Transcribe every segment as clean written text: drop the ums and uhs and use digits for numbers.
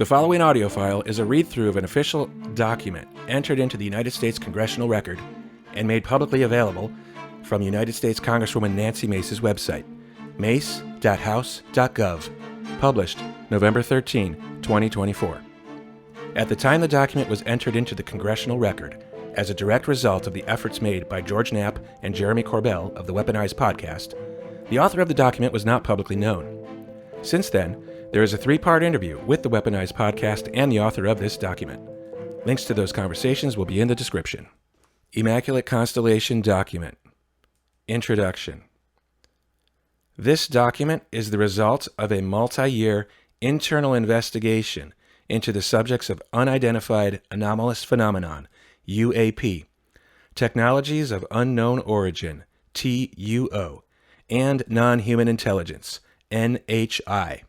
The following audio file is a read-through of an official document entered into the United States Congressional Record and made publicly available from United States Congresswoman Nancy Mace's website, mace.house.gov, published November 13, 2024. At the time the document was entered into the Congressional Record, as a direct result of the efforts made by George Knapp and Jeremy Corbell of the Weaponized Podcast, the author of the document was not publicly known. Since then, there is a 3-part interview with the Weaponized Podcast and the author of this document. Links to those conversations will be in the description. Immaculate Constellation Document. Introduction. This document is the result of a multi-year internal investigation into the subjects of Unidentified Anomalous Phenomenon, UAP, Technologies of Unknown Origin, TUO, and Non-Human Intelligence, NHI.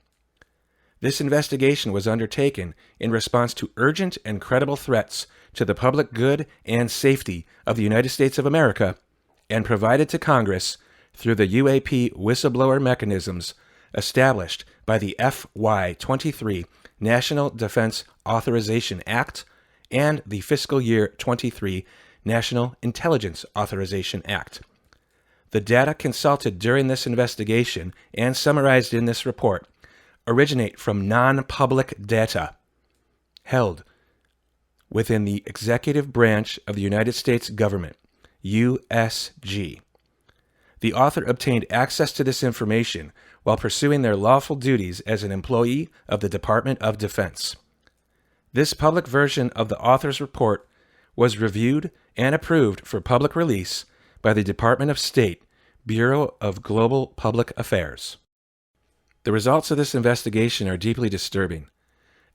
This investigation was undertaken in response to urgent and credible threats to the public good and safety of the United States of America and provided to Congress through the UAP whistleblower mechanisms established by the FY23 National Defense Authorization Act and the Fiscal Year 23 National Intelligence Authorization Act. The data consulted during this investigation and summarized in this report originate from non-public data held within the executive branch of the United States government, USG. The author obtained access to this information while pursuing their lawful duties as an employee of the Department of Defense. This public version of the author's report was reviewed and approved for public release by the Department of State, Bureau of Global Public Affairs. The results of this investigation are deeply disturbing.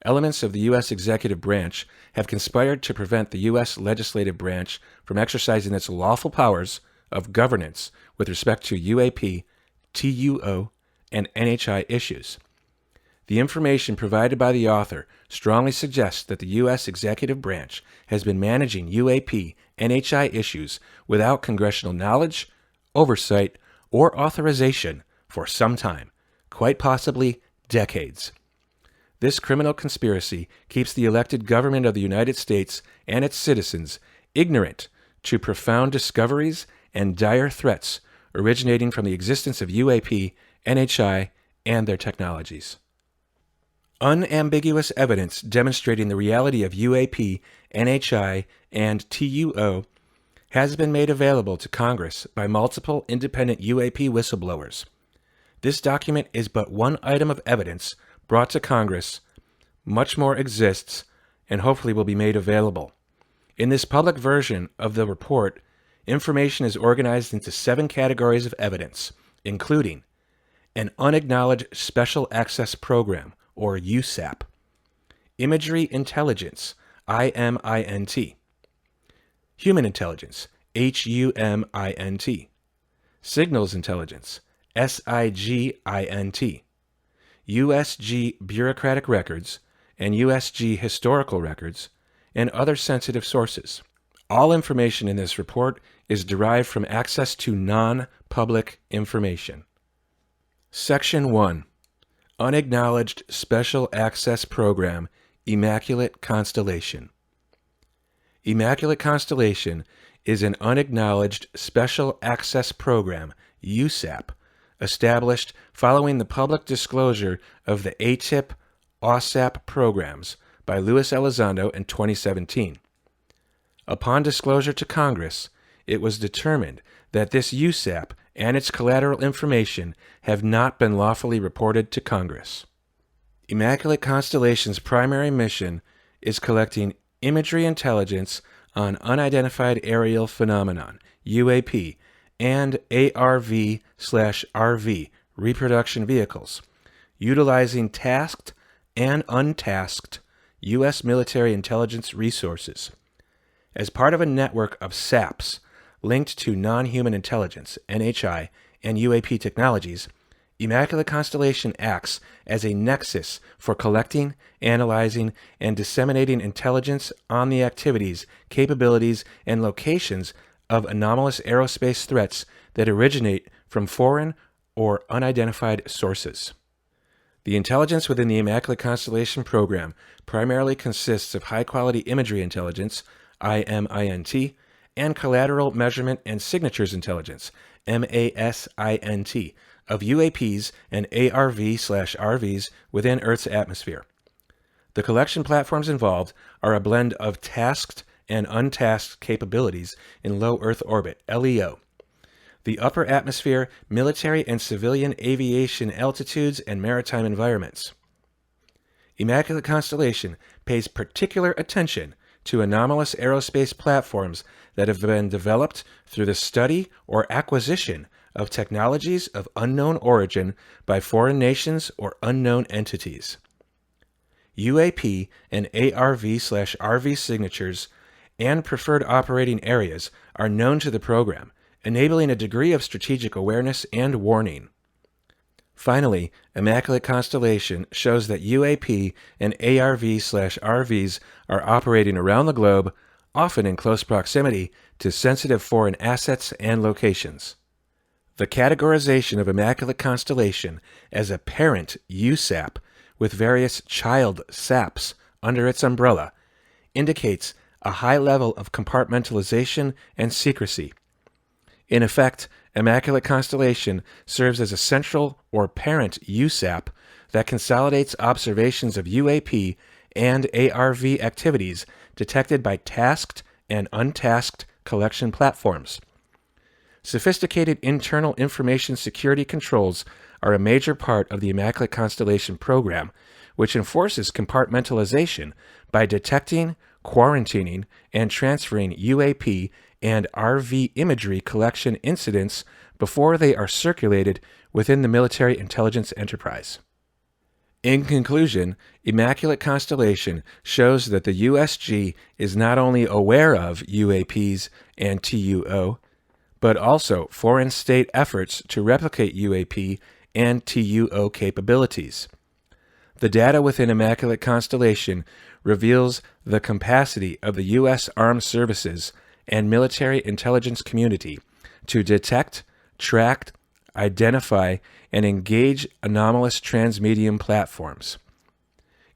Elements of the U.S. executive branch have conspired to prevent the U.S. legislative branch from exercising its lawful powers of governance with respect to UAP, TUO, and NHI issues. The information provided by the author strongly suggests that the U.S. executive branch has been managing UAP, NHI issues without congressional knowledge, oversight, or authorization for some time, quite possibly decades. This criminal conspiracy keeps the elected government of the United States and its citizens ignorant to profound discoveries and dire threats originating from the existence of UAP, NHI, and their technologies. Unambiguous evidence demonstrating the reality of UAP, NHI, and TUO has been made available to Congress by multiple independent UAP whistleblowers. This document is but one item of evidence brought to Congress. Much more exists and hopefully will be made available. In this public version of the report, information is organized into 7 categories of evidence, including an Unacknowledged Special Access Program, or USAP, Imagery Intelligence, IMINT, Human Intelligence, HUMINT, Signals Intelligence, SIGINT, USG Bureaucratic Records, and USG Historical Records, and other sensitive sources. All information in this report is derived from access to non-public information. Section 1. Unacknowledged Special Access Program, Immaculate Constellation. Immaculate Constellation is an Unacknowledged Special Access Program, USAP, established following the public disclosure of the ATIP OSAP programs by Luis Elizondo in 2017. Upon disclosure to Congress, it was determined that this USAP and its collateral information have not been lawfully reported to Congress. Immaculate Constellation's primary mission is collecting imagery intelligence on unidentified aerial phenomenon, UAP, and ARV/RV reproduction vehicles, utilizing tasked and untasked U.S. military intelligence resources. As part of a network of SAPs linked to non-human intelligence, NHI, and UAP technologies, Immaculate Constellation acts as a nexus for collecting, analyzing, and disseminating intelligence on the activities, capabilities, and locations of anomalous aerospace threats that originate from foreign or unidentified sources. The intelligence within the Immaculate Constellation program primarily consists of high-quality imagery intelligence, IMINT, and collateral measurement and signatures intelligence, MASINT, of UAPs and ARV/RVs within Earth's atmosphere. The collection platforms involved are a blend of tasked and untasked capabilities in low Earth orbit, LEO, the upper atmosphere, military and civilian aviation altitudes, and maritime environments. Immaculate Constellation pays particular attention to anomalous aerospace platforms that have been developed through the study or acquisition of technologies of unknown origin by foreign nations or unknown entities. UAP and ARV/RV signatures and preferred operating areas are known to the program, enabling a degree of strategic awareness and warning. Finally, Immaculate Constellation shows that UAP and ARV/RVs are operating around the globe, often in close proximity to sensitive foreign assets and locations. The categorization of Immaculate Constellation as a parent USAP with various child SAPs under its umbrella indicates a high level of compartmentalization and secrecy. In effect, Immaculate Constellation serves as a central or parent USAP that consolidates observations of UAP and ARV activities detected by tasked and untasked collection platforms. Sophisticated internal information security controls are a major part of the Immaculate Constellation program, which enforces compartmentalization by detecting, quarantining, and transferring UAP and RV imagery collection incidents before they are circulated within the military intelligence enterprise. In conclusion, Immaculate Constellation shows that the USG is not only aware of UAPs and TUO, but also foreign state efforts to replicate UAP and TUO capabilities. The data within Immaculate Constellation reveals the capacity of the U.S. Armed Services and military intelligence community to detect, track, identify, and engage anomalous transmedium platforms.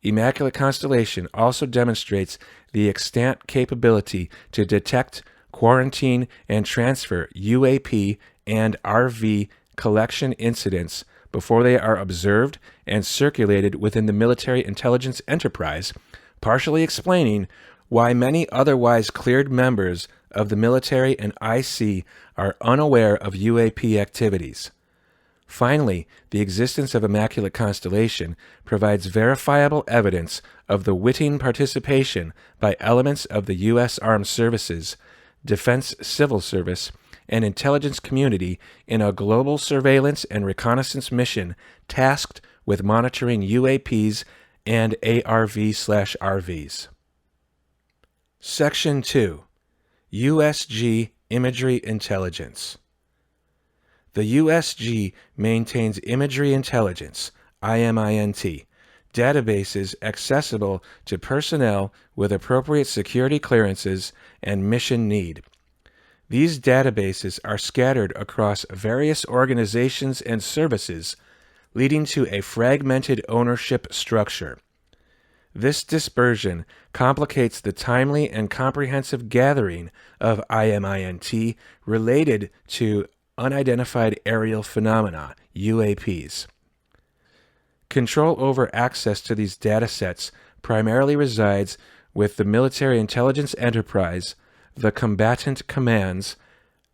Immaculate Constellation also demonstrates the extant capability to detect, quarantine, and transfer UAP and RV collection incidents before they are observed and circulated within the military intelligence enterprise, partially explaining why many otherwise cleared members of the military and IC are unaware of UAP activities. Finally, the existence of Immaculate Constellation provides verifiable evidence of the witting participation by elements of the U.S. Armed Services, Defense Civil Service, and intelligence community in a global surveillance and reconnaissance mission tasked with monitoring UAPs and ARV/RVs. Section 2. USG Imagery Intelligence. The USG maintains imagery intelligence, IMINT, databases accessible to personnel with appropriate security clearances and mission need. These databases are scattered across various organizations and services, leading to a fragmented ownership structure. This dispersion complicates the timely and comprehensive gathering of IMINT related to unidentified aerial phenomena, UAPs. Control over access to these datasets primarily resides with the military intelligence enterprise, the combatant commands,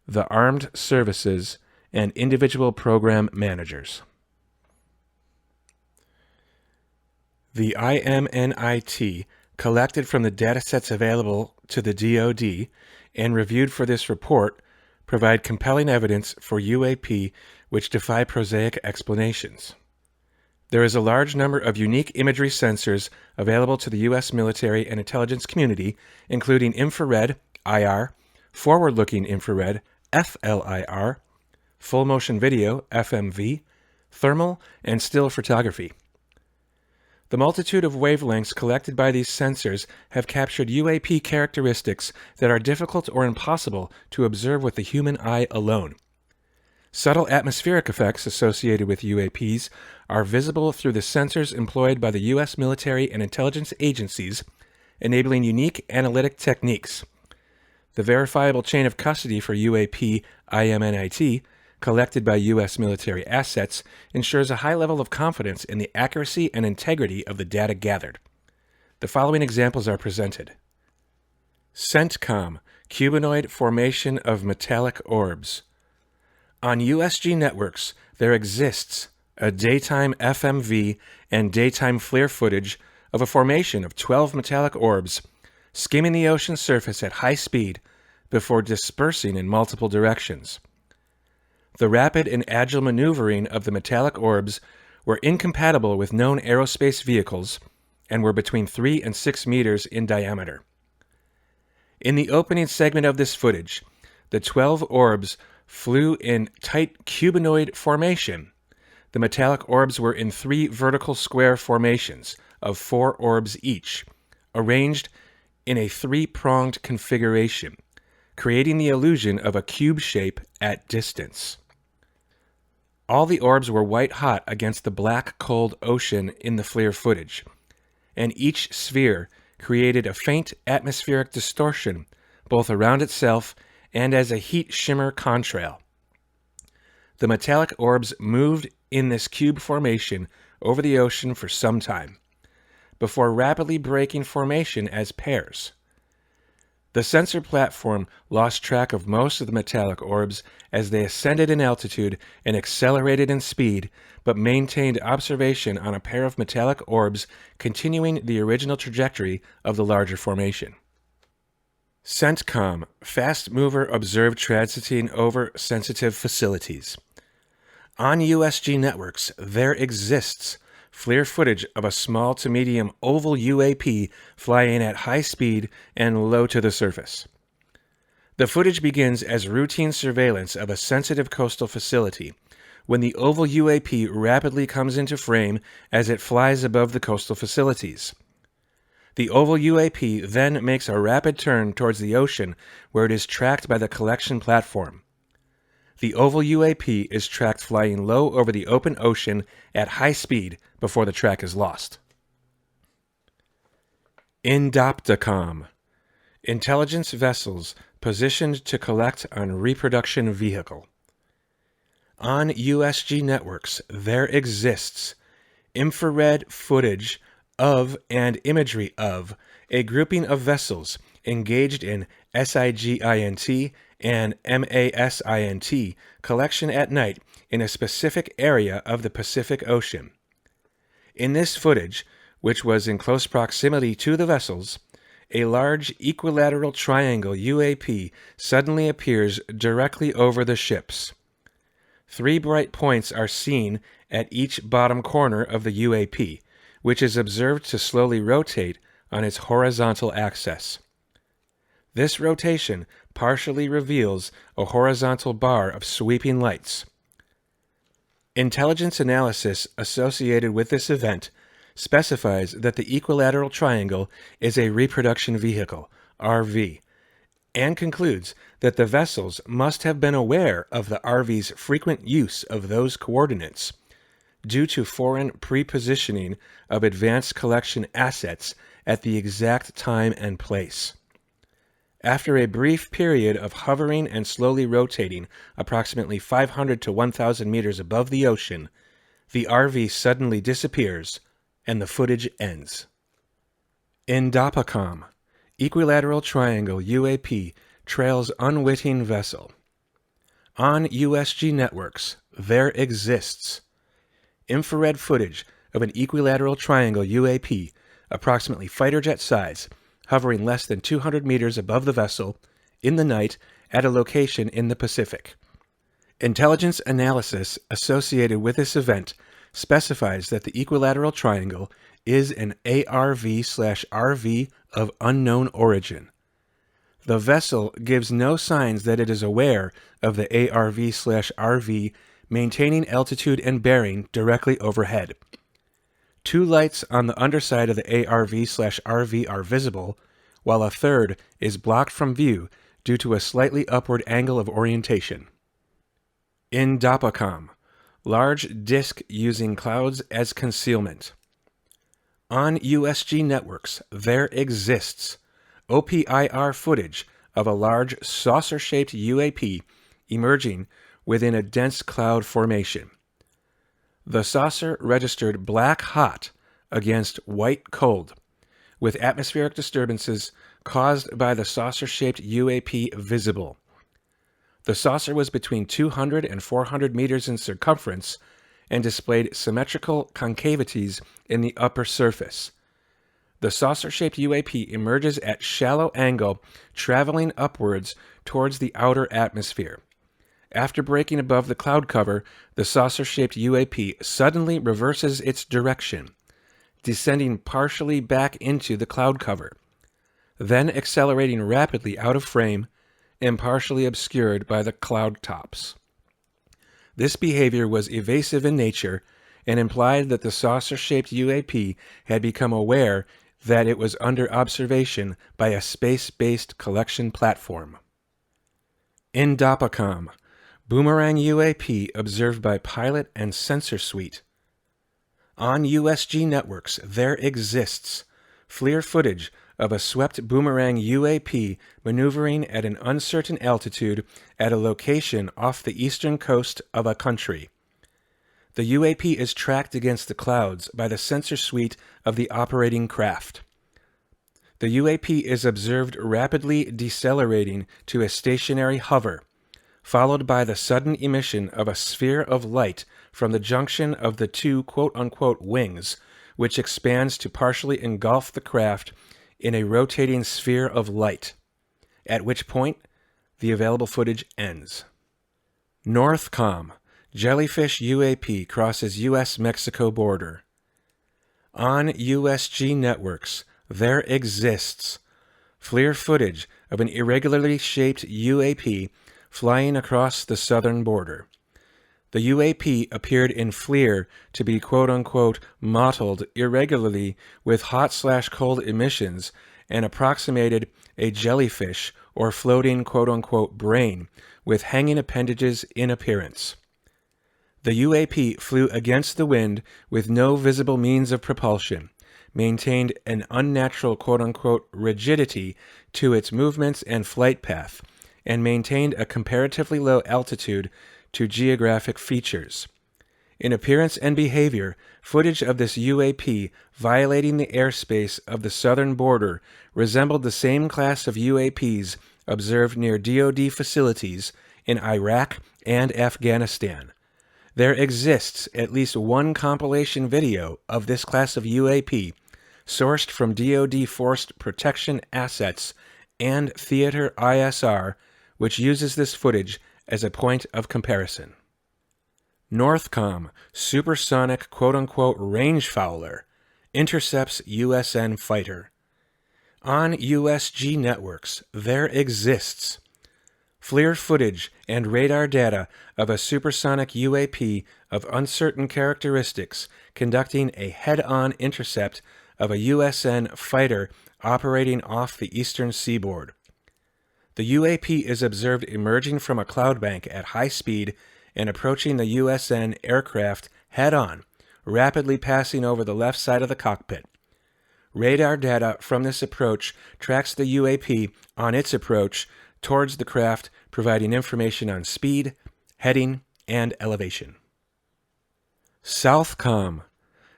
the armed services, and individual program managers. The IMNIT collected from the datasets available to the DoD and reviewed for this report provide compelling evidence for UAP which defy prosaic explanations. There is a large number of unique imagery sensors available to the U.S. military and intelligence community, including infrared, IR, forward-looking infrared, FLIR, full-motion video, FMV, thermal, and still photography. The multitude of wavelengths collected by these sensors have captured UAP characteristics that are difficult or impossible to observe with the human eye alone. Subtle atmospheric effects associated with UAPs are visible through the sensors employed by the U.S. military and intelligence agencies, enabling unique analytic techniques. The verifiable chain of custody for UAP IMINT, collected by U.S. military assets, ensures a high level of confidence in the accuracy and integrity of the data gathered. The following examples are presented. CENTCOM, cubanoid formation of metallic orbs. On USG networks, there exists a daytime FMV and daytime FLIR footage of a formation of 12 metallic orbs skimming the ocean surface at high speed before dispersing in multiple directions. The rapid and agile maneuvering of the metallic orbs were incompatible with known aerospace vehicles and were between 3 and 6 meters in diameter. In the opening segment of this footage, the 12 orbs flew in tight cubanoid formation. The metallic orbs were in 3 vertical square formations of 4 orbs each, arranged in a 3-pronged configuration, creating the illusion of a cube shape at distance. All the orbs were white-hot against the black, cold ocean in the FLIR footage, and each sphere created a faint atmospheric distortion both around itself and as a heat shimmer contrail. The metallic orbs moved in this cube formation over the ocean for some time, before rapidly breaking formation as pairs. The sensor platform lost track of most of the metallic orbs as they ascended in altitude and accelerated in speed, but maintained observation on a pair of metallic orbs continuing the original trajectory of the larger formation. CENTCOM, fast mover observed transiting over sensitive facilities. On USG networks, there exists FLIR footage of a small to medium oval UAP flying at high speed and low to the surface. The footage begins as routine surveillance of a sensitive coastal facility, when the oval UAP rapidly comes into frame as it flies above the coastal facilities. The oval UAP then makes a rapid turn towards the ocean, where it is tracked by the collection platform. The oval UAP is tracked flying low over the open ocean at high speed before the track is lost. INDOPTACOM, intelligence vessels positioned to collect on reproduction vehicle. On USG networks, there exists infrared footage of and imagery of a grouping of vessels engaged in SIGINT and MASINT collection at night in a specific area of the Pacific Ocean. In this footage, which was in close proximity to the vessels, a large equilateral triangle UAP suddenly appears directly over the ships. 3 bright points are seen at each bottom corner of the UAP, which is observed to slowly rotate on its horizontal axis. This rotation partially reveals a horizontal bar of sweeping lights. Intelligence analysis associated with this event specifies that the equilateral triangle is a reproduction vehicle, RV, and concludes that the vessels must have been aware of the RV's frequent use of those coordinates due to foreign pre-positioning of advanced collection assets at the exact time and place. After a brief period of hovering and slowly rotating approximately 500 to 1,000 meters above the ocean, the RV suddenly disappears and the footage ends. INDOPACOM, equilateral triangle UAP trails unwitting vessel. On USG networks, there exists infrared footage of an equilateral triangle UAP, approximately fighter jet size, hovering less than 200 meters above the vessel in the night at a location in the Pacific. Intelligence analysis associated with this event specifies that the equilateral triangle is an ARV/RV of unknown origin. The vessel gives no signs that it is aware of the ARV/RV maintaining altitude and bearing directly overhead. 2 lights on the underside of the ARV/RV are visible, while a third is blocked from view due to a slightly upward angle of orientation. Indopacom, large disk using clouds as concealment. On USG networks, there exists OPIR footage of a large saucer-shaped UAP emerging within a dense cloud formation. The saucer registered black hot against white cold, with atmospheric disturbances caused by the saucer-shaped UAP visible. The saucer was between 200 and 400 meters in circumference and displayed symmetrical concavities in the upper surface. The saucer-shaped UAP emerges at shallow angle, traveling upwards towards the outer atmosphere. After breaking above the cloud cover, the saucer-shaped UAP suddenly reverses its direction, descending partially back into the cloud cover, then accelerating rapidly out of frame and partially obscured by the cloud tops. This behavior was evasive in nature and implied that the saucer-shaped UAP had become aware that it was under observation by a space-based collection platform. Indopacom, Boomerang UAP observed by pilot and sensor suite. On USG networks, there exists FLIR footage of a swept Boomerang UAP maneuvering at an uncertain altitude at a location off the eastern coast of a country. The UAP is tracked against the clouds by the sensor suite of the operating craft. The UAP is observed rapidly decelerating to a stationary hover, followed by the sudden emission of a sphere of light from the junction of the two quote-unquote wings, which expands to partially engulf the craft in a rotating sphere of light, at which point the available footage ends. Northcom, jellyfish UAP crosses U.S.-Mexico border. On USG networks, there exists FLIR footage of an irregularly shaped UAP flying across the southern border. The UAP appeared in FLIR to be quote-unquote mottled irregularly with hot/cold emissions and approximated a jellyfish or floating quote-unquote brain with hanging appendages in appearance. The UAP flew against the wind with no visible means of propulsion, maintained an unnatural quote-unquote rigidity to its movements and flight path, and maintained a comparatively low altitude to geographic features. In appearance and behavior, footage of this UAP violating the airspace of the southern border resembled the same class of UAPs observed near DoD facilities in Iraq and Afghanistan. There exists at least one compilation video of this class of UAP sourced from DoD Force Protection Assets and Theater ISR, which uses this footage as a point of comparison. Northcom, supersonic quote-unquote range fowler, intercepts USN fighter. On USG networks, there exists FLIR footage and radar data of a supersonic UAP of uncertain characteristics conducting a head-on intercept of a USN fighter operating off the eastern seaboard. The UAP is observed emerging from a cloud bank at high speed and approaching the USN aircraft head-on, rapidly passing over the left side of the cockpit. Radar data from this approach tracks the UAP on its approach towards the craft, providing information on speed, heading, and elevation. Southcom,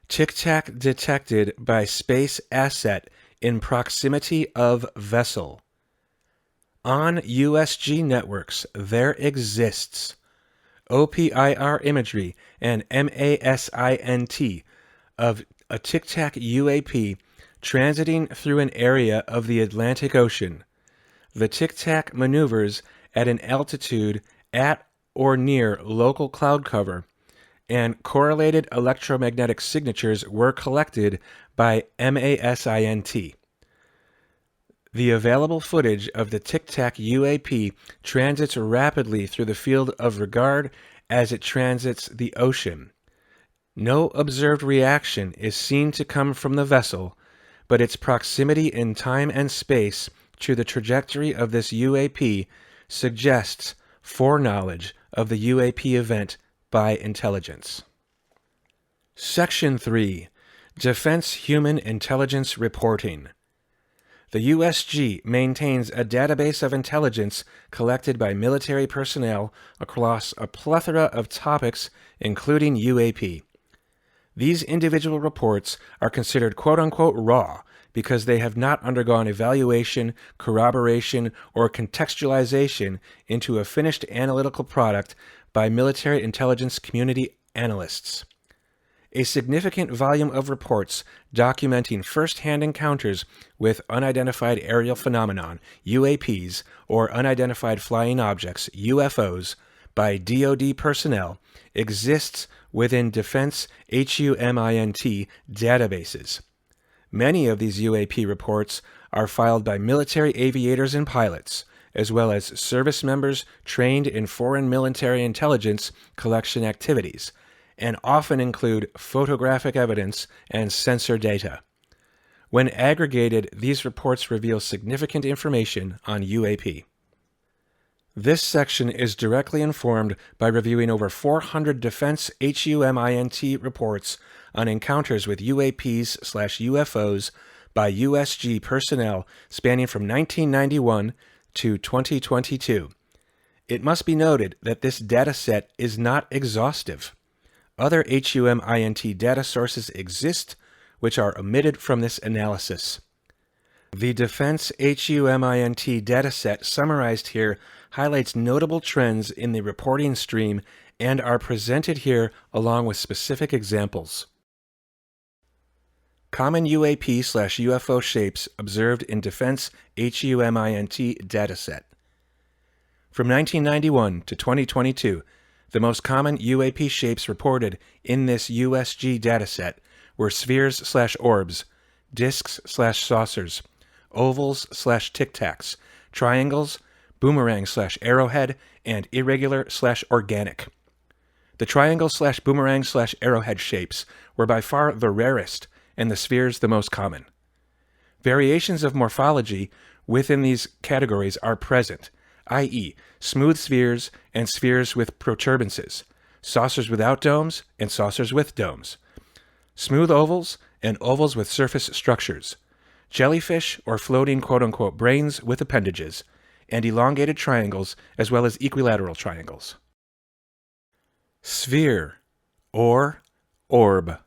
Tic Tac detected by space asset in proximity of vessel. On USG networks, there exists OPIR imagery and MASINT of a Tic Tac UAP transiting through an area of the Atlantic Ocean. The Tic Tac maneuvers at an altitude at or near local cloud cover, and correlated electromagnetic signatures were collected by MASINT. The available footage of the Tic Tac UAP transits rapidly through the field of regard as it transits the ocean. No observed reaction is seen to come from the vessel, but its proximity in time and space to the trajectory of this UAP suggests foreknowledge of the UAP event by intelligence. Section 3. Defense Human Intelligence Reporting. The USG maintains a database of intelligence collected by military personnel across a plethora of topics, including UAP. These individual reports are considered quote-unquote raw because they have not undergone evaluation, corroboration, or contextualization into a finished analytical product by military intelligence community analysts. A significant volume of reports documenting first-hand encounters with unidentified aerial phenomenon, UAPs, or unidentified flying objects, UFOs, by DoD personnel exists within Defense HUMINT databases. Many of these UAP reports are filed by military aviators and pilots, as well as service members trained in foreign military intelligence collection activities, and often include photographic evidence and sensor data. When aggregated, these reports reveal significant information on UAP. This section is directly informed by reviewing over 400 Defense HUMINT reports on encounters with UAPs/UFOs by USG personnel spanning from 1991 to 2022. It must be noted that this data set is not exhaustive. Other HUMINT data sources exist, which are omitted from this analysis. The Defense HUMINT dataset summarized here highlights notable trends in the reporting stream and are presented here along with specific examples. Common UAP/UFO shapes observed in Defense HUMINT dataset. From 1991 to 2022, the most common UAP shapes reported in this USG dataset were spheres/orbs, disks/saucers, ovals/Tic Tacs, triangles, Boomerang/Arrowhead, and Irregular/organic. The triangle/Boomerang/Arrowhead shapes were by far the rarest, and the spheres the most common. Variations of morphology within these categories are present, i.e., smooth spheres and spheres with protuberances, saucers without domes and saucers with domes, smooth ovals and ovals with surface structures, jellyfish or floating quote-unquote brains with appendages, and elongated triangles as well as equilateral triangles. Sphere or orb.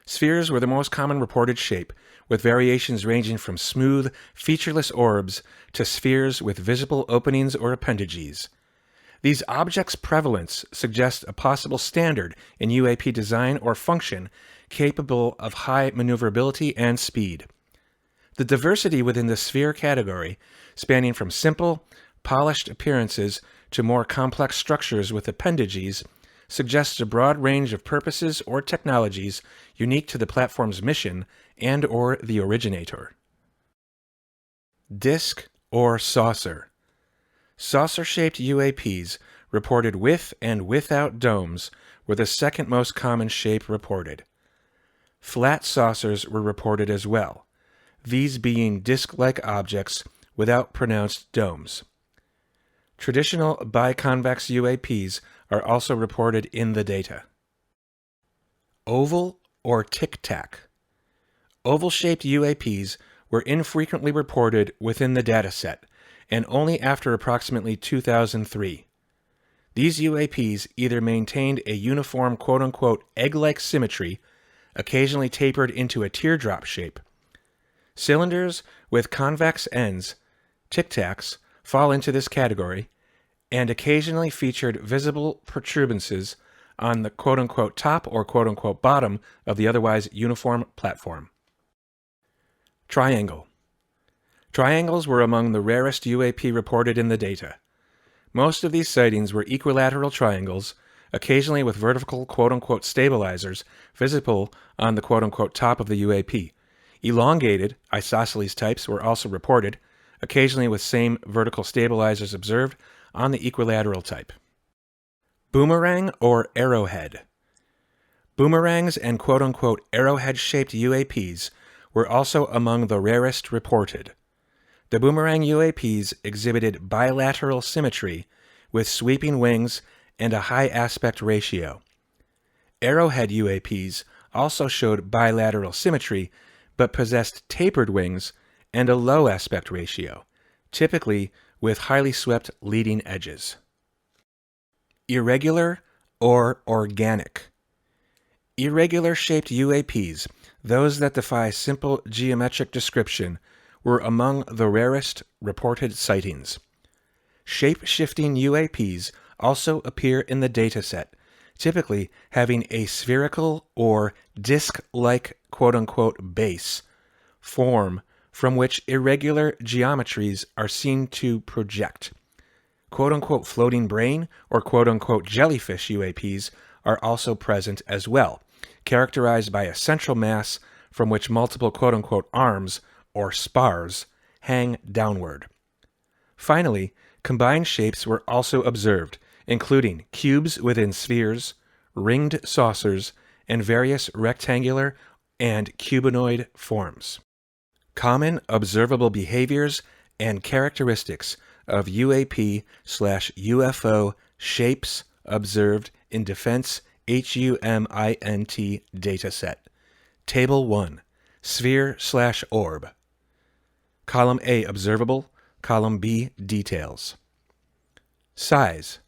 Spheres were the most common reported shape, with variations ranging from smooth, featureless orbs to spheres with visible openings or appendages. These objects' prevalence suggests a possible standard in UAP design or function capable of high maneuverability and speed. The diversity within the sphere category, spanning from simple, polished appearances to more complex structures with appendages, suggests a broad range of purposes or technologies unique to the platform's mission and/or the originator. Disk or saucer. Saucer-shaped UAPs reported with and without domes were the second most common shape reported. Flat saucers were reported as well, these being disk-like objects without pronounced domes. Traditional biconvex UAPs are also reported in the data. Oval or Tic Tac. Oval-shaped UAPs were infrequently reported within the dataset, and only after approximately 2003. These UAPs either maintained a uniform quote-unquote egg-like symmetry, occasionally tapered into a teardrop shape. Cylinders with convex ends, Tic Tacs, fall into this category, and occasionally featured visible protuberances on the quote-unquote top or quote-unquote bottom of the otherwise uniform platform. Triangle. Triangles were among the rarest UAP reported in the data. Most of these sightings were equilateral triangles, occasionally with vertical quote-unquote stabilizers visible on the quote-unquote top of the UAP. Elongated, isosceles types were also reported, occasionally with same vertical stabilizers observed on the equilateral type. Boomerang or Arrowhead. Boomerangs and quote-unquote arrowhead-shaped UAPs were also among the rarest reported. The Boomerang UAPs exhibited bilateral symmetry with sweeping wings and a high aspect ratio. Arrowhead UAPs also showed bilateral symmetry, but possessed tapered wings and a low aspect ratio, typically with highly swept leading edges. Irregular or organic. Irregular-shaped UAPs, those that defy simple geometric description, were among the rarest reported sightings. Shape-shifting UAPs also appear in the dataset, typically having a spherical or disc-like quote-unquote base form from which irregular geometries are seen to project. Quote-unquote floating brain or quote-unquote jellyfish UAPs are also present as well, characterized by a central mass from which multiple quote-unquote arms, or spars, hang downward. Finally, combined shapes were also observed, including cubes within spheres, ringed saucers, and various rectangular and cubanoid forms. Common observable behaviors and characteristics of UAP/UFO shapes observed in Defense HUMINT Dataset. Table 1. Sphere/orb. Column A, observable. Column B, details. Size.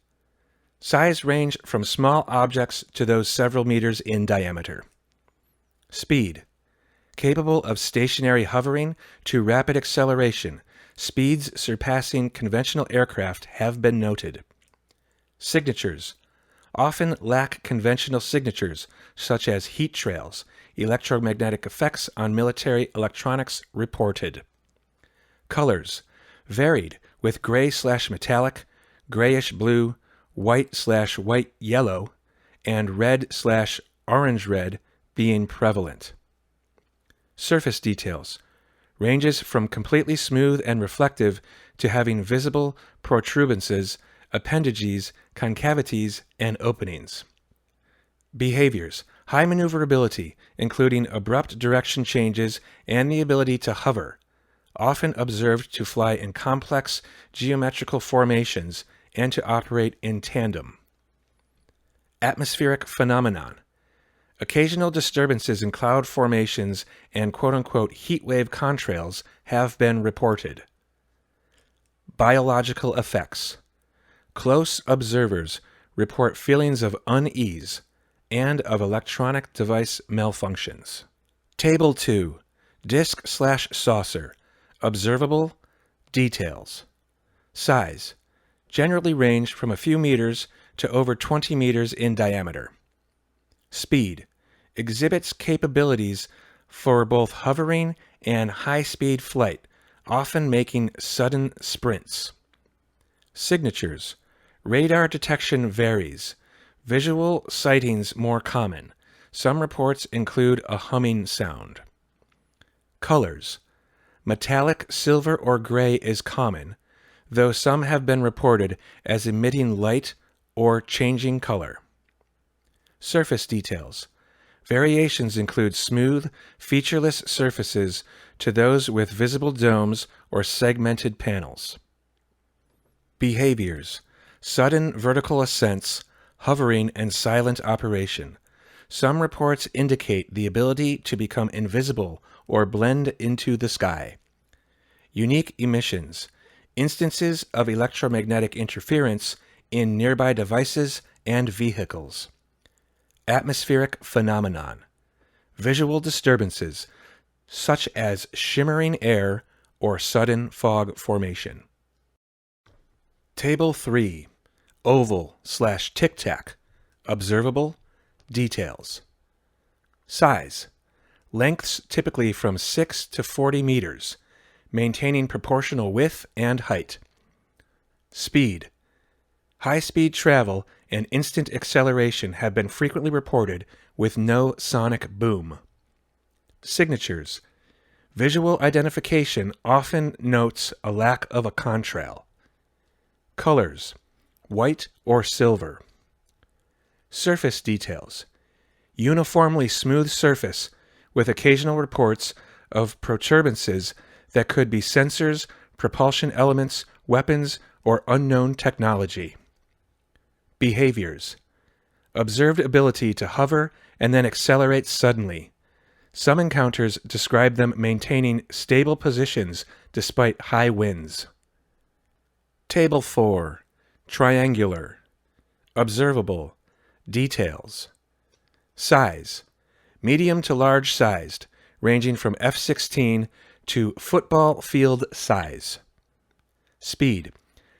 Size range from small objects to those several meters in diameter. Speed. Capable of stationary hovering to rapid acceleration, speeds surpassing conventional aircraft have been noted. Signatures. Often lack conventional signatures, such as heat trails, electromagnetic effects on military electronics reported. Colors. Varied, with gray/metallic, grayish-blue, white/white-yellow, and red/orange-red being prevalent. Surface details. Ranges from completely smooth and reflective to having visible protuberances, appendages, concavities, and openings. Behaviors. High maneuverability, including abrupt direction changes and the ability to hover, often observed to fly in complex geometrical formations and to operate in tandem. Atmospheric phenomenon. Occasional disturbances in cloud formations and quote-unquote heatwave contrails have been reported. Biological effects. Close observers report feelings of unease and of electronic device malfunctions. Table 2. Disc/saucer. Observable. Details. Size. Generally range from a few meters to over 20 meters in diameter. Speed. Exhibits capabilities for both hovering and high-speed flight, often making sudden sprints. Signatures. Radar detection varies. Visual sightings more common. Some reports include a humming sound. Colors. Metallic silver or gray is common, though some have been reported as emitting light or changing color. Surface details. Variations include smooth, featureless surfaces to those with visible domes or segmented panels. Behaviors. Sudden vertical ascents, hovering, and silent operation. Some reports indicate the ability to become invisible or blend into the sky. Unique emissions. Instances of electromagnetic interference in nearby devices and vehicles. Atmospheric phenomenon. Visual disturbances, such as shimmering air or sudden fog formation. Table 3. Oval/Tic Tac. Observable. Details. Size. Lengths typically from 6 to 40 meters, maintaining proportional width and height. Speed. High-speed travel and instant acceleration have been frequently reported with no sonic boom. Signatures. Visual identification often notes a lack of a contrail. Colors. White or silver. Surface details. Uniformly smooth surface with occasional reports of protuberances that could be sensors, propulsion elements, weapons, or unknown technology. Behaviors. Observed ability to hover and then accelerate suddenly. Some encounters describe them maintaining stable positions despite high winds. Table 4. Triangular. Observable. Details. Size. Medium to large sized, ranging from F-16 to football field size. Speed.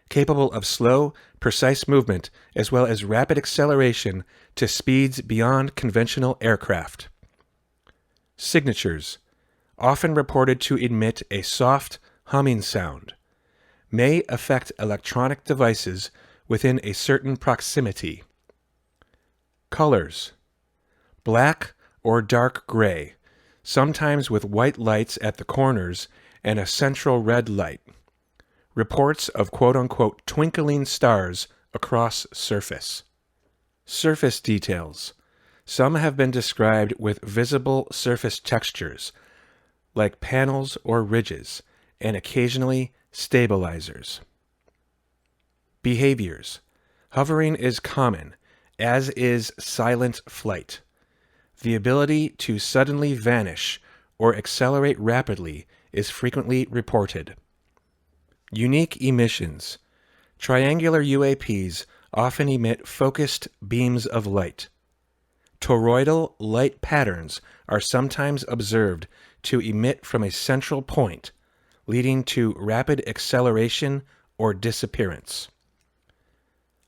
Capable of slow, precise movement as well as rapid acceleration to speeds beyond conventional aircraft. Signatures. Often reported to emit a soft, humming sound. May affect electronic devices within a certain proximity. Colors. Black or dark gray, sometimes with white lights at the corners and a central red light. Reports of quote-unquote twinkling stars across surface. Surface details. Some have been described with visible surface textures, like panels or ridges, and occasionally stabilizers. Behaviors. Hovering is common, as is silent flight. The ability to suddenly vanish or accelerate rapidly is frequently reported. Unique emissions. Triangular UAPs often emit focused beams of light. Toroidal light patterns are sometimes observed to emit from a central point, leading to rapid acceleration or disappearance.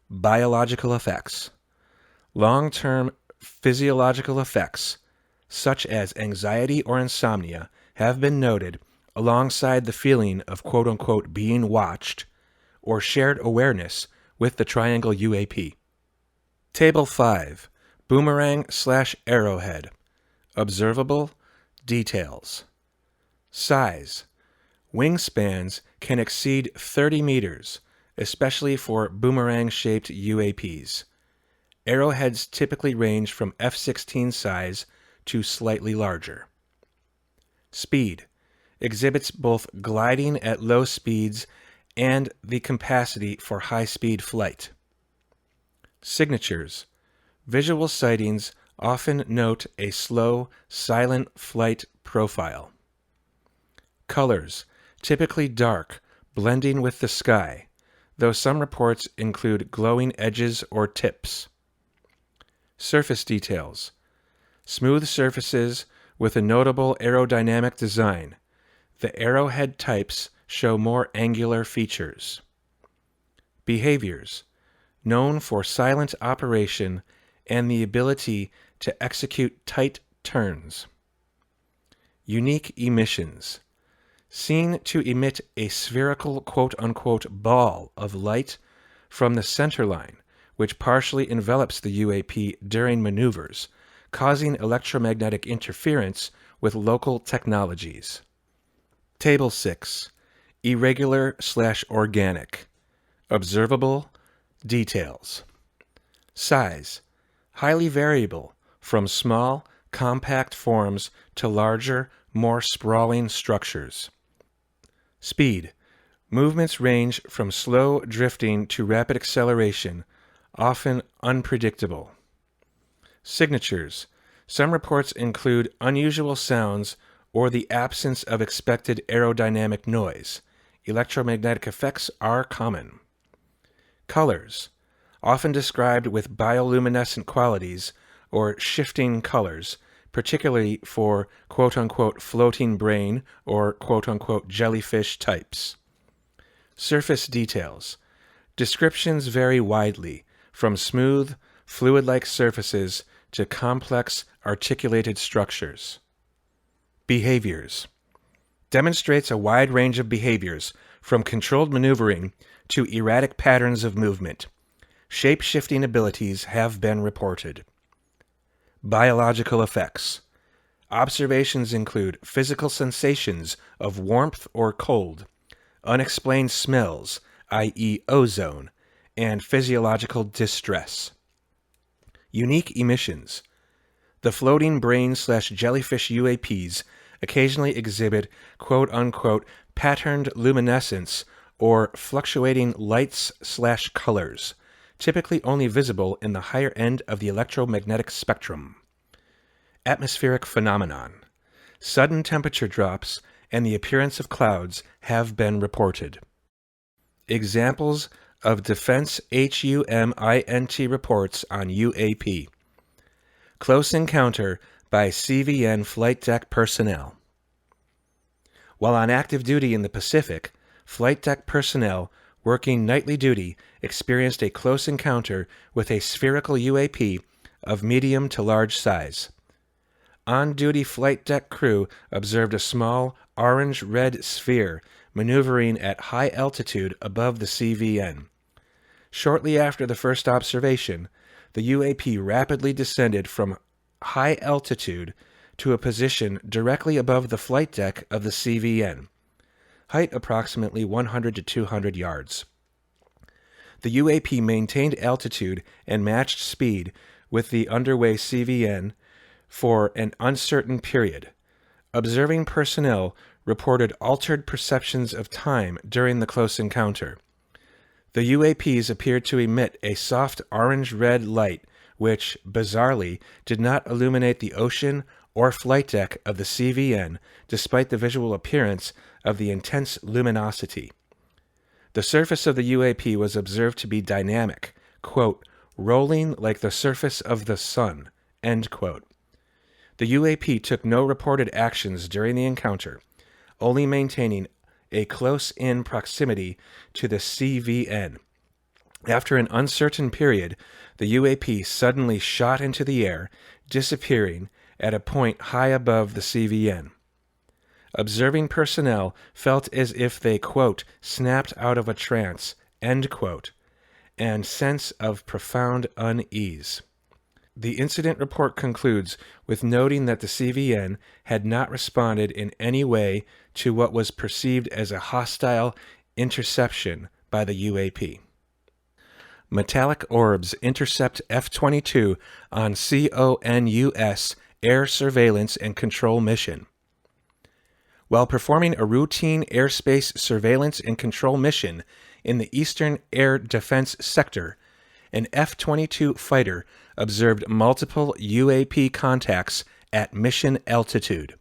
Biological effects. Long-term physiological effects, such as anxiety or insomnia, have been noted alongside the feeling of quote-unquote being watched or shared awareness with the triangle UAP. Table 5. Boomerang/Arrowhead. Observable. Details. Size. Wingspans can exceed 30 meters, especially for boomerang-shaped UAPs. Arrowheads typically range from F-16 size to slightly larger. Speed. Exhibits both gliding at low speeds and the capacity for high-speed flight. Signatures. Visual sightings often note a slow, silent flight profile. Colors. Typically dark, blending with the sky, though some reports include glowing edges or tips. Surface details. Smooth surfaces with a notable aerodynamic design. The Arrowhead types show more angular features. Behaviors. Known for silent operation and the ability to execute tight turns. Unique emissions. Seen to emit a spherical quote-unquote ball of light from the center line, which partially envelops the UAP during maneuvers, causing electromagnetic interference with local technologies. Table 6. Irregular/organic. Observable. Details. Size. Highly variable, from small, compact forms to larger, more sprawling structures. Speed. Movements range from slow drifting to rapid acceleration, often unpredictable. Signatures. Some reports include unusual sounds or the absence of expected aerodynamic noise. Electromagnetic effects are common. Colors. Often described with bioluminescent qualities or shifting colors, particularly for quote-unquote floating brain or quote-unquote jellyfish types. Surface details. Descriptions vary widely, from smooth, fluid-like surfaces to complex, articulated structures. Behaviors. Demonstrates a wide range of behaviors, from controlled maneuvering to erratic patterns of movement. Shape-shifting abilities have been reported. Biological effects. Observations include physical sensations of warmth or cold, unexplained smells, i.e. ozone, and physiological distress. Unique emissions. The floating brain/jellyfish UAPs occasionally exhibit quote-unquote patterned luminescence or fluctuating lights/colors, typically only visible in the higher end of the electromagnetic spectrum. Atmospheric phenomenon. Sudden temperature drops and the appearance of clouds have been reported. Examples of Defense HUMINT reports on UAP. Close encounter by CVN flight deck personnel. While on active duty in the Pacific, flight deck personnel working nightly duty experienced a close encounter with a spherical UAP of medium to large size. On-duty flight deck crew observed a small orange-red sphere maneuvering at high altitude above the CVN. Shortly after the first observation, the UAP rapidly descended from high altitude to a position directly above the flight deck of the CVN, height approximately 100 to 200 yards. The UAP maintained altitude and matched speed with the underway CVN for an uncertain period. Observing personnel reported altered perceptions of time during the close encounter. The UAPs appeared to emit a soft orange-red light which, bizarrely, did not illuminate the ocean or flight deck of the CVN despite the visual appearance of the intense luminosity. The surface of the UAP was observed to be dynamic, quote, rolling like the surface of the sun, end quote. The UAP took no reported actions during the encounter, only maintaining a close-in proximity to the CVN. After an uncertain period, the UAP suddenly shot into the air, disappearing at a point high above the CVN. Observing personnel felt as if they, quote, snapped out of a trance, end quote, and sense of profound unease. The incident report concludes with noting that the CVN had not responded in any way to what was perceived as a hostile interception by the UAP. Metallic orbs intercept F-22 on CONUS air surveillance and control mission. While performing a routine airspace surveillance and control mission in the Eastern Air Defense Sector, an F-22 fighter observed multiple UAP contacts at mission altitude.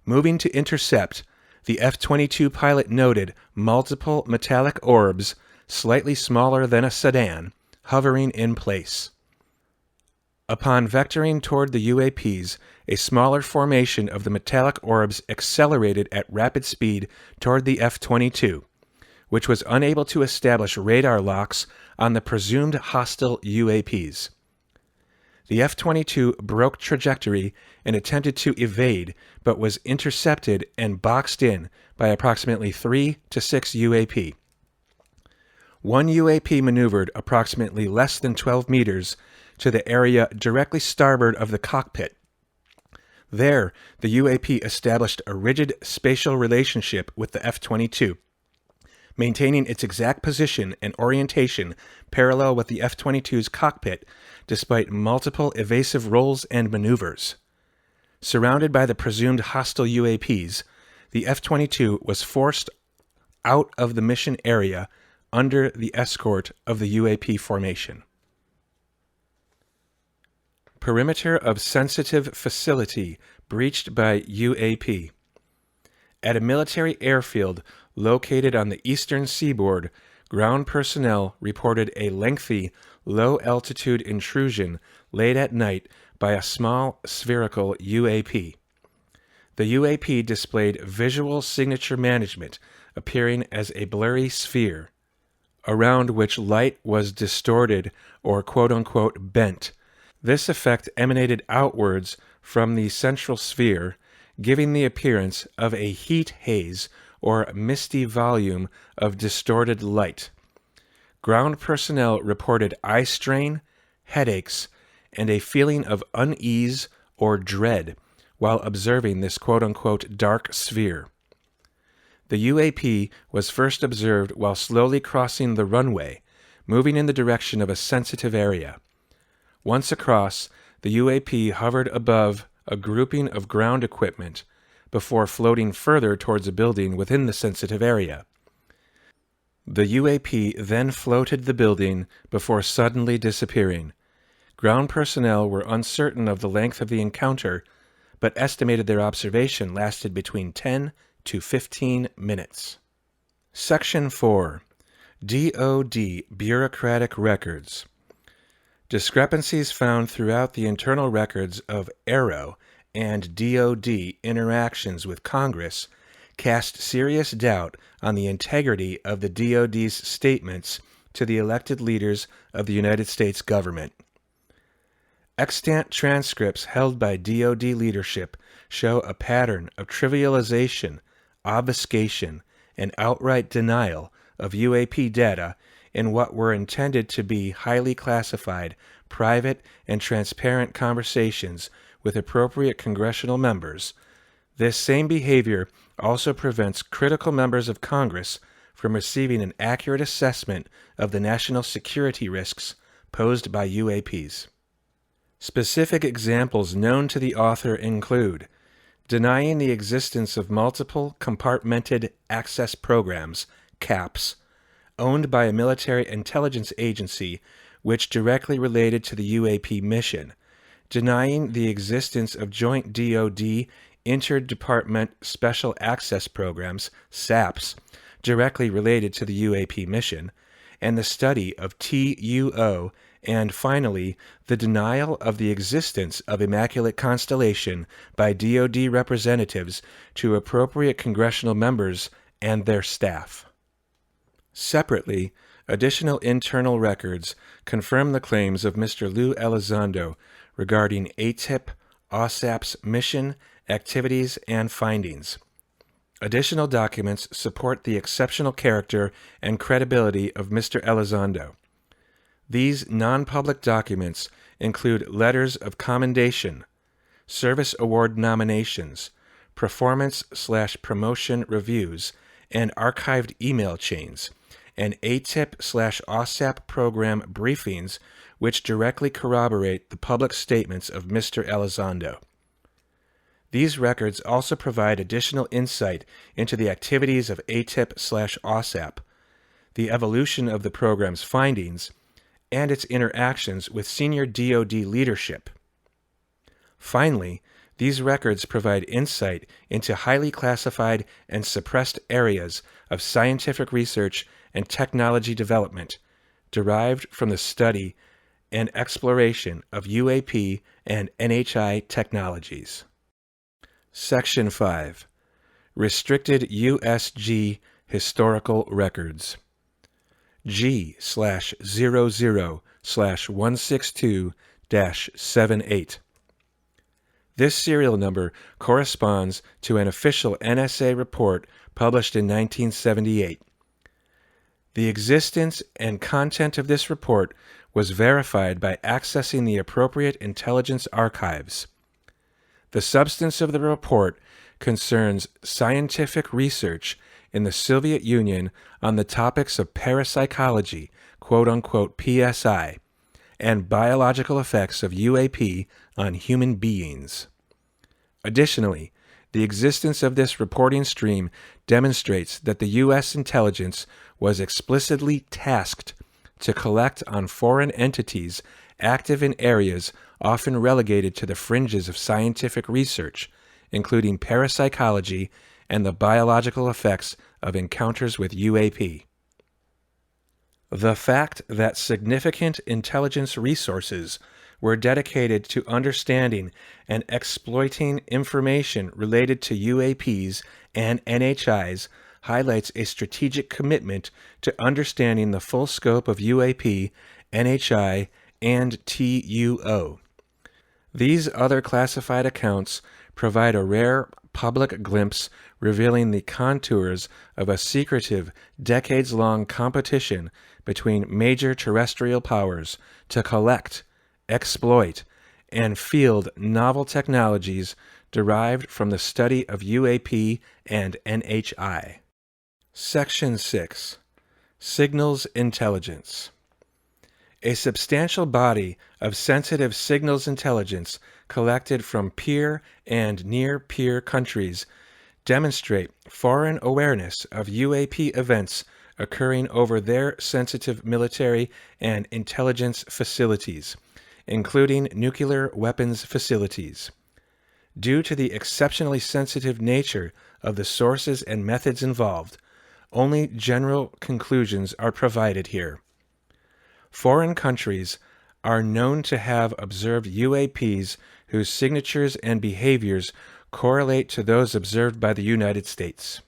Moving to intercept, the F-22 pilot noted multiple metallic orbs, slightly smaller than a sedan, hovering in place. Upon vectoring toward the UAPs, a smaller formation of the metallic orbs accelerated at rapid speed toward the F-22, which was unable to establish radar locks on the presumed hostile UAPs. The F-22 broke trajectory and attempted to evade, but was intercepted and boxed in by approximately 3 to 6 UAP. One UAP maneuvered approximately less than 12 meters to the area directly starboard of the cockpit. There, the UAP established a rigid spatial relationship with the F-22, maintaining its exact position and orientation parallel with the F-22's cockpit despite multiple evasive rolls and maneuvers. Surrounded by the presumed hostile UAPs, the F-22 was forced out of the mission area under the escort of the UAP formation. Perimeter of sensitive facility breached by UAP. At a military airfield located on the eastern seaboard, ground personnel reported a lengthy, low-altitude intrusion late at night by a small spherical UAP. The UAP displayed visual signature management, appearing as a blurry sphere, around which light was distorted or quote-unquote bent. This effect emanated outwards from the central sphere, giving the appearance of a heat haze or misty volume of distorted light. Ground personnel reported eye strain, headaches, and a feeling of unease or dread while observing this quote-unquote dark sphere. The UAP was first observed while slowly crossing the runway, moving in the direction of a sensitive area. Once across, the UAP hovered above a grouping of ground equipment before floating further towards a building within the sensitive area. The UAP then floated the building before suddenly disappearing. Ground personnel were uncertain of the length of the encounter, but estimated their observation lasted between 10 to 15 minutes. Section 4. DoD Bureaucratic Records. Discrepancies found throughout the internal records of Arrow and DoD interactions with Congress cast serious doubt on the integrity of the DoD's statements to the elected leaders of the United States government. Extant transcripts held by DoD leadership show a pattern of trivialization, obfuscation, and outright denial of UAP data in what were intended to be highly classified, private, and transparent conversations with appropriate congressional members. This same behavior also prevents critical members of Congress from receiving an accurate assessment of the national security risks posed by UAPs. Specific examples known to the author include denying the existence of multiple compartmented access programs, CAPS, owned by a military intelligence agency which directly related to the UAP mission, denying the existence of joint DoD interdepartment special access programs, SAPs, directly related to the UAP mission, and the study of TUO, and finally, the denial of the existence of Immaculate Constellation by DoD representatives to appropriate congressional members and their staff. Separately, additional internal records confirm the claims of Mr. Lou Elizondo regarding ATIP, OSAP's mission, activities, and findings. Additional documents support the exceptional character and credibility of Mr. Elizondo. These non-public documents include letters of commendation, service award nominations, performance/promotion reviews, and archived email chains, and ATIP/OSAP program briefings which directly corroborate the public statements of Mr. Elizondo. These records also provide additional insight into the activities of ATIP/OSAP, the evolution of the program's findings, and its interactions with senior DoD leadership. Finally, these records provide insight into highly classified and suppressed areas of scientific research and technology development derived from the study and exploration of UAP and NHI technologies. Section 5. Restricted USG Historical Records. G/00/162-78. This serial number corresponds to an official NSA report published in 1978. The existence and content of this report was verified by accessing the appropriate intelligence archives. The substance of the report concerns scientific research in the Soviet Union on the topics of parapsychology, quote-unquote PSI, and biological effects of UAP on human beings. Additionally, the existence of this reporting stream demonstrates that the U.S. intelligence was explicitly tasked to collect on foreign entities active in areas often relegated to the fringes of scientific research, including parapsychology and the biological effects of encounters with UAP. The fact that significant intelligence resources were dedicated to understanding and exploiting information related to UAPs and NHIs highlights a strategic commitment to understanding the full scope of UAP, NHI, and TUO. These other classified accounts provide a rare public glimpse revealing the contours of a secretive, decades-long competition between major terrestrial powers to collect, exploit, and field novel technologies derived from the study of UAP and NHI. Section 6. Signals Intelligence. A substantial body of sensitive signals intelligence collected from peer and near-peer countries demonstrate foreign awareness of UAP events occurring over their sensitive military and intelligence facilities, including nuclear weapons facilities. Due to the exceptionally sensitive nature of the sources and methods involved, only general conclusions are provided here. Foreign countries are known to have observed UAPs whose signatures and behaviors correlate to those observed by the United States.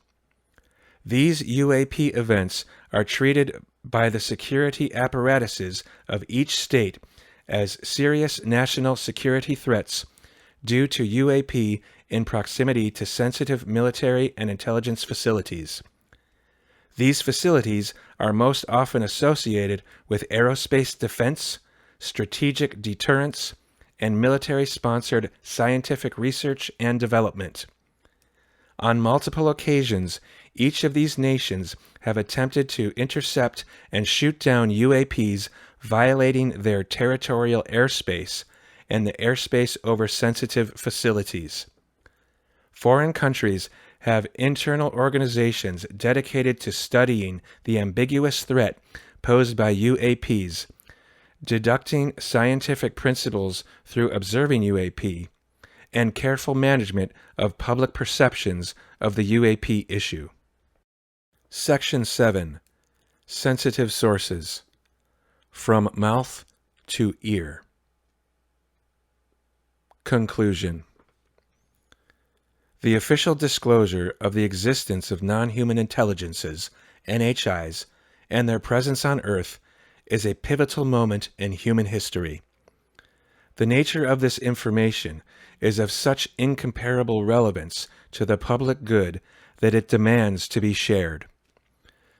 These UAP events are treated by the security apparatuses of each state as serious national security threats due to UAP in proximity to sensitive military and intelligence facilities. These facilities are most often associated with aerospace defense, strategic deterrence, and military-sponsored scientific research and development. On multiple occasions, each of these nations have attempted to intercept and shoot down UAPs violating their territorial airspace and the airspace over sensitive facilities. Foreign countries have internal organizations dedicated to studying the ambiguous threat posed by UAPs, deducting scientific principles through observing UAP, and careful management of public perceptions of the UAP issue. Section 7. Sensitive Sources. From Mouth to Ear. Conclusion. The official disclosure of the existence of non-human intelligences, NHIs, and their presence on Earth is a pivotal moment in human history. The nature of this information is of such incomparable relevance to the public good that it demands to be shared.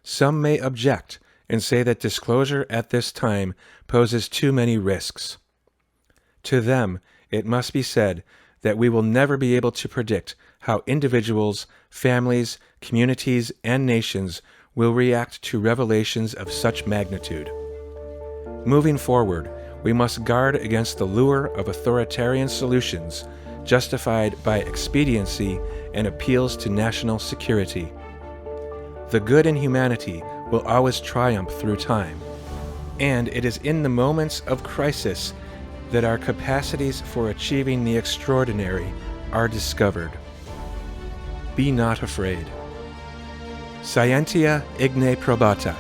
Some may object and say that disclosure at this time poses too many risks. To them, it must be said that we will never be able to predict how individuals, families, communities, and nations will react to revelations of such magnitude. Moving forward, we must guard against the lure of authoritarian solutions justified by expediency and appeals to national security. The good in humanity will always triumph through time, and it is in the moments of crisis that our capacities for achieving the extraordinary are discovered. Be not afraid. Scientia igne probata,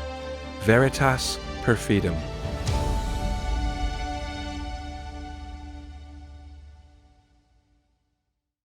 veritas perfidum.